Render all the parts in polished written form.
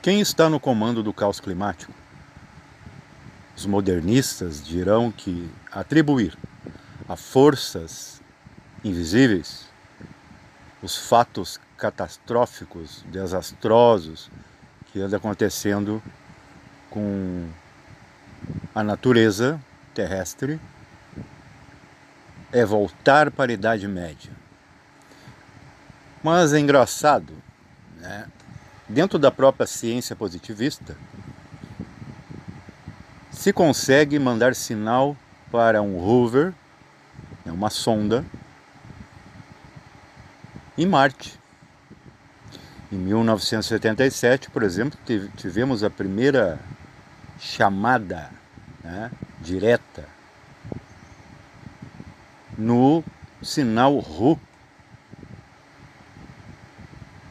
Quem está no comando do caos climático? Os modernistas dirão que atribuir a forças invisíveis os fatos catastróficos, desastrosos que andam acontecendo com a natureza terrestre é voltar para a Idade Média. Mas é engraçado, né? Dentro da própria ciência positivista, se consegue mandar sinal para um rover, uma sonda, em Marte. Em 1977, por exemplo, tivemos a primeira chamada, né, direta no sinal RU.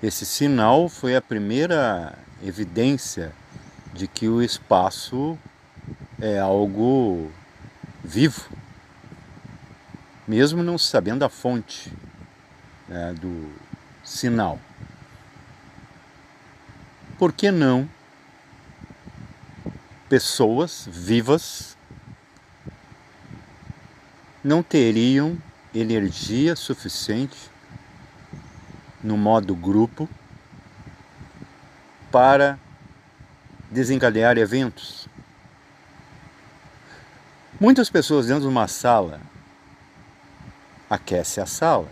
Esse sinal foi a primeira evidência de que o espaço é algo vivo, mesmo não sabendo a fonte, né, do sinal. Por que não pessoas vivas não teriam energia suficiente no modo grupo para desencadear eventos? Muitas pessoas dentro de uma sala aquecem a sala.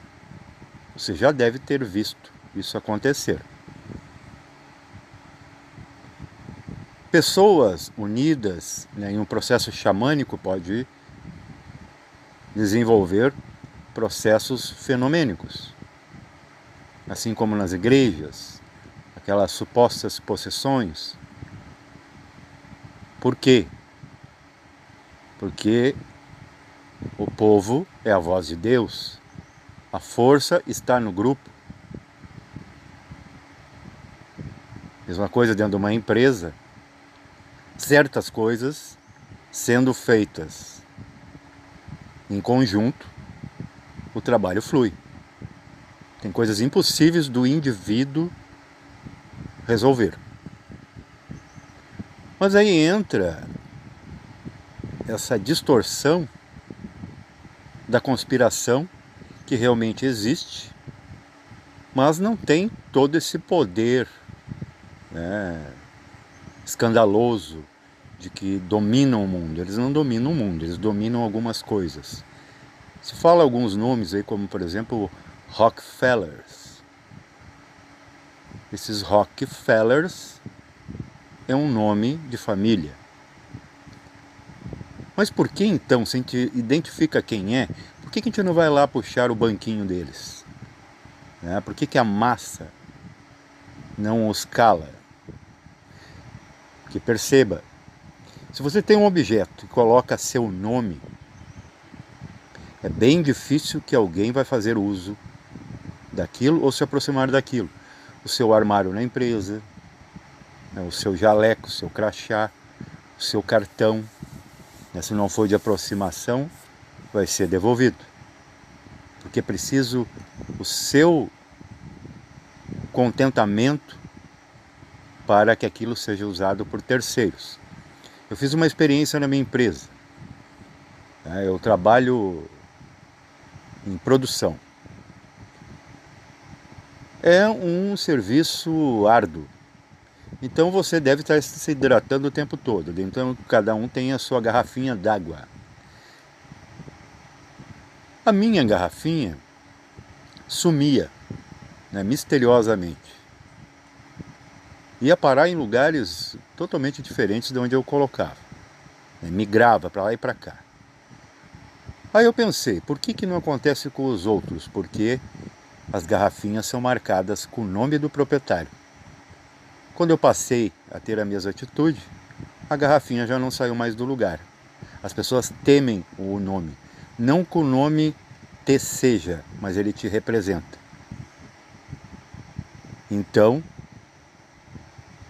Você já deve ter visto isso acontecer. Pessoas unidas, né, em um processo xamânico pode desenvolver processos fenomênicos. Assim como nas igrejas, aquelas supostas possessões. Por quê? Porque o povo é a voz de Deus. A força está no grupo. Mesma coisa dentro de uma empresa. Certas coisas sendo feitas em conjunto, o trabalho flui. Tem coisas impossíveis do indivíduo resolver. Mas aí entra essa distorção da conspiração que realmente existe, mas não tem todo esse poder, né, escandaloso de que dominam o mundo. Eles não dominam o mundo, eles dominam algumas coisas. Se fala alguns nomes aí, como por exemplo Rockefellers. Esses Rockefellers é um nome de família. Mas por que então, se a gente identifica quem é, por que a gente não vai lá puxar o banquinho deles? Né? Por que a massa não os cala? Porque perceba, se você tem um objeto e coloca seu nome, é bem difícil que alguém vai fazer uso daquilo ou se aproximar daquilo. O seu armário na empresa, né, o seu jaleco, o seu crachá, o seu cartão, né, se não for de aproximação, vai ser devolvido. Porque é preciso o seu contentamento para que aquilo seja usado por terceiros. Eu fiz uma experiência na minha empresa. Eu trabalho em produção. É um serviço árduo. Então você deve estar se hidratando o tempo todo. Então cada um tem a sua garrafinha d'água. A minha garrafinha sumia, né, misteriosamente. Ia parar em lugares totalmente diferentes de onde eu colocava. Migrava para lá e para cá. Aí eu pensei, por que não acontece com os outros? Porque as garrafinhas são marcadas com o nome do proprietário. Quando eu passei a ter a mesma atitude, a garrafinha já não saiu mais do lugar. As pessoas temem o nome. Não que o nome te seja, mas ele te representa. Então,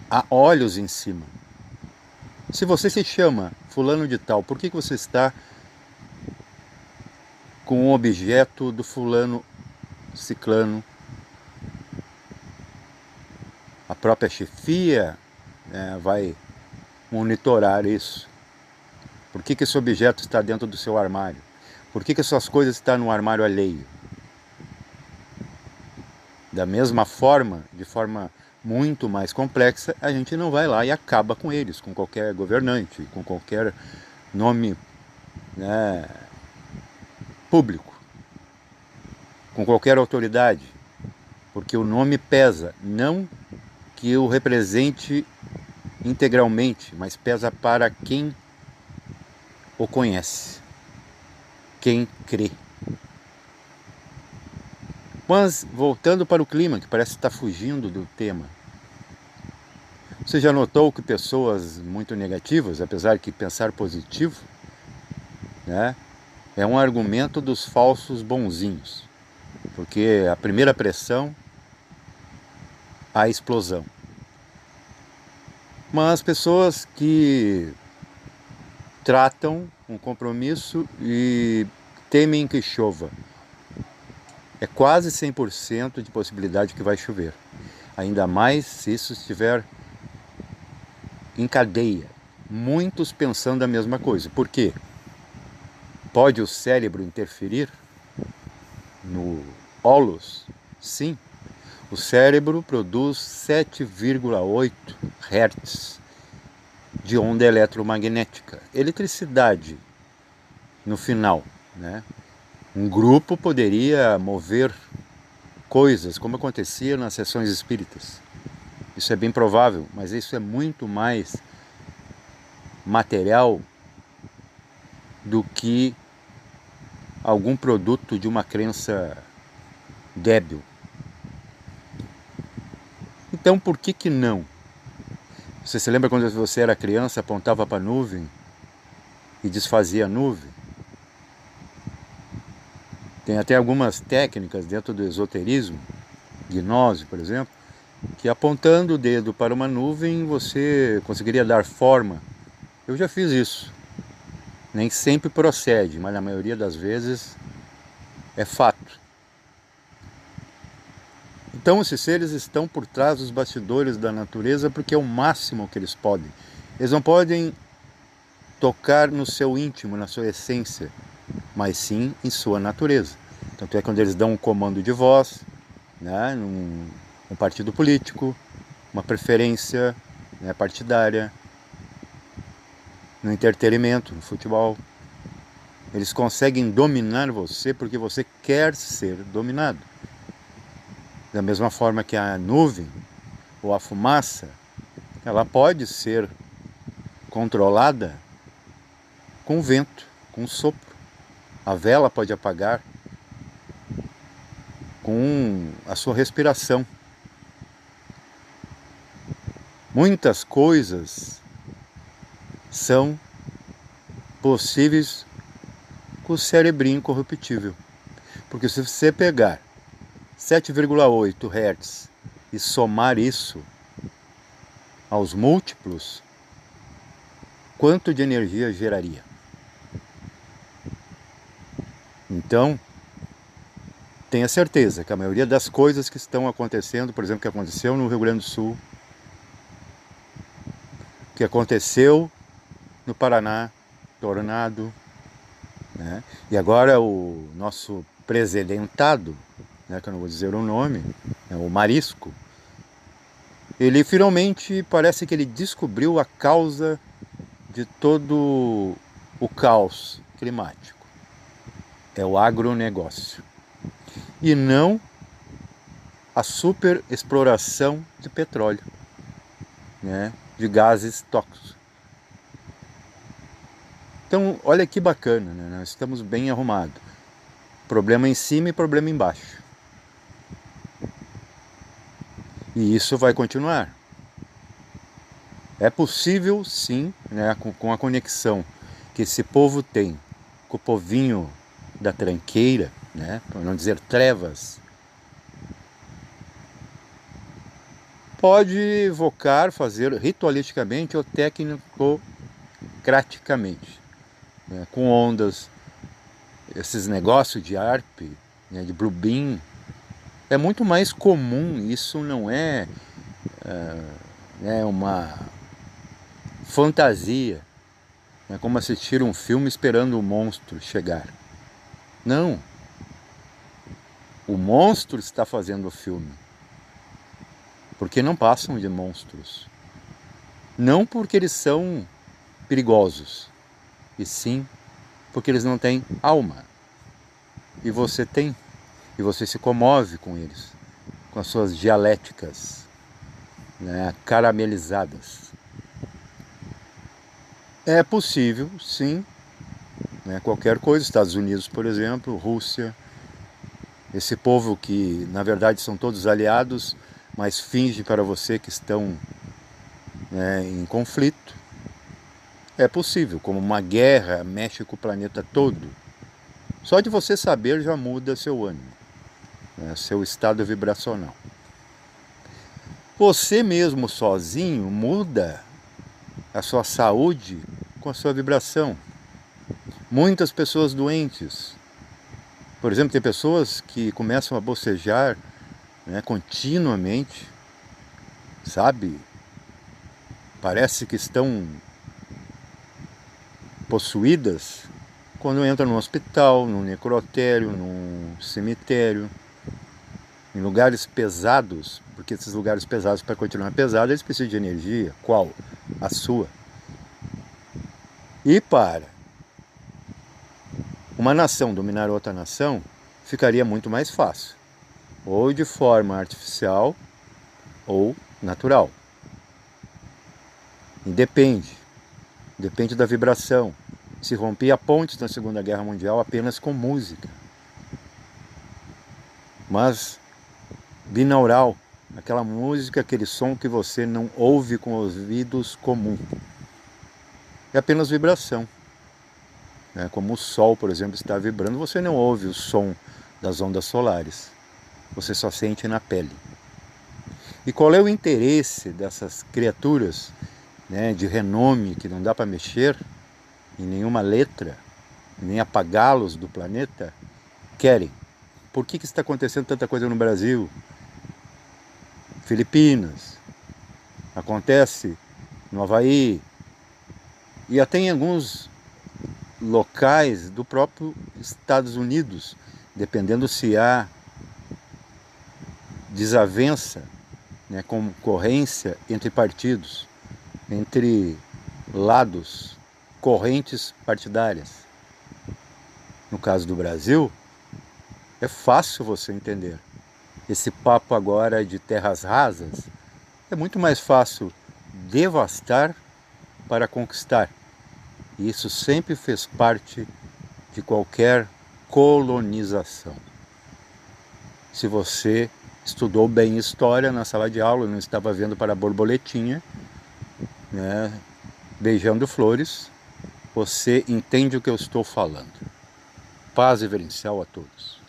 há olhos em cima. Se você se chama fulano de tal, por que você está com o objeto do fulano ciclano? A própria chefia vai monitorar isso? Por que esse objeto está dentro do seu armário? Por que essas coisas estão no armário alheio? Da mesma forma, de forma muito mais complexa, a gente não vai lá e acaba com eles, com qualquer governante, com qualquer nome, né, público, com qualquer autoridade, porque o nome pesa, não que o represente integralmente, mas pesa para quem o conhece, quem crê. Mas, voltando para o clima, que parece estar fugindo do tema, você já notou que pessoas muito negativas, apesar que pensar positivo, né, é um argumento dos falsos bonzinhos, porque a primeira pressão, a explosão. Mas pessoas que tratam um compromisso e temem que chova, é quase 100% de possibilidade que vai chover. Ainda mais se isso estiver em cadeia. Muitos pensando a mesma coisa. Por quê? Pode o cérebro interferir no holos? Sim. O cérebro produz 7,8 Hz de onda eletromagnética. Eletricidade no final, né? Um grupo poderia mover coisas, como acontecia nas sessões espíritas. Isso é bem provável, mas isso é muito mais material do que algum produto de uma crença débil. Então, por que não? Você se lembra quando você era criança, apontava para a nuvem e desfazia a nuvem? Tem até algumas técnicas dentro do esoterismo, gnose, por exemplo, que apontando o dedo para uma nuvem você conseguiria dar forma. Eu já fiz isso. Nem sempre procede, mas na maioria das vezes é fato. Então esses seres estão por trás dos bastidores da natureza porque é o máximo que eles podem. Eles não podem tocar no seu íntimo, na sua essência, mas sim em sua natureza. Tanto é quando eles dão um comando de voz, né, num partido político, uma preferência, né, partidária, no entretenimento, no futebol. Eles conseguem dominar você porque você quer ser dominado. Da mesma forma que a nuvem ou a fumaça, ela pode ser controlada com o vento, com o sopro. A vela pode apagar com a sua respiração. Muitas coisas são possíveis com o cerebrinho corruptível. Porque se você pegar 7,8 Hz e somar isso aos múltiplos, quanto de energia geraria? Então, tenha certeza que a maioria das coisas que estão acontecendo, por exemplo, que aconteceu no Rio Grande do Sul, que aconteceu no Paraná, tornado, né? E agora o nosso presidentado, né, que eu não vou dizer o nome, né, o Marisco, ele finalmente parece que ele descobriu a causa de todo o caos climático. É o agronegócio. E não a superexploração de petróleo, né, de gases tóxicos. Então, olha que bacana, né? Nós estamos bem arrumados. Problema em cima e problema embaixo. E isso vai continuar. É possível, sim, né, com a conexão que esse povo tem com o povinho da tranqueira, né, para não dizer trevas, pode evocar, fazer ritualisticamente ou tecnicocraticamente, né, com ondas, esses negócios de ARP, né, de Blue Beam. É muito mais comum, isso não é, uma fantasia. É como assistir um filme esperando o monstro chegar. Não. O monstro está fazendo o filme. Porque não passam de monstros. Não porque eles são perigosos, e sim porque eles não têm alma. E você tem. E você se comove com eles, com as suas dialéticas, né, caramelizadas. É possível, sim, né, qualquer coisa. Estados Unidos, por exemplo, Rússia, esse povo que na verdade são todos aliados, mas finge para você que estão, né, em conflito. É possível, como uma guerra mexe com o planeta todo. Só de você saber já muda seu ânimo, né, seu estado vibracional. Você mesmo sozinho muda a sua saúde com a sua vibração. Muitas pessoas doentes, por exemplo, tem pessoas que começam a bocejar, né, continuamente, sabe? Parece que estão possuídas quando entram num hospital, num necrotério, num cemitério, em lugares pesados, porque esses lugares pesados, para continuar pesado, eles precisam de energia. Qual? A sua. E para uma nação dominar outra nação, ficaria muito mais fácil. Ou de forma artificial, ou natural. E depende da vibração. Se rompia pontes na Segunda Guerra Mundial apenas com música. Mas binaural, aquela música, aquele som que você não ouve com os ouvidos comuns. É apenas vibração. Como o Sol, por exemplo, está vibrando, você não ouve o som das ondas solares. Você só sente na pele. E qual é o interesse dessas criaturas, né, de renome que não dá para mexer em nenhuma letra, nem apagá-los do planeta? Querem. Por que está acontecendo tanta coisa no Brasil? Filipinas, acontece no Havaí, e até em alguns locais do próprio Estados Unidos, dependendo se há desavença, né, concorrência entre partidos, entre lados, correntes partidárias. No caso do Brasil, é fácil você entender. Esse papo agora de terras rasas, é muito mais fácil devastar para conquistar. E isso sempre fez parte de qualquer colonização. Se você estudou bem história na sala de aula, não estava vendo para a borboletinha, né, beijando flores, você entende o que eu estou falando. Paz e verencial a todos.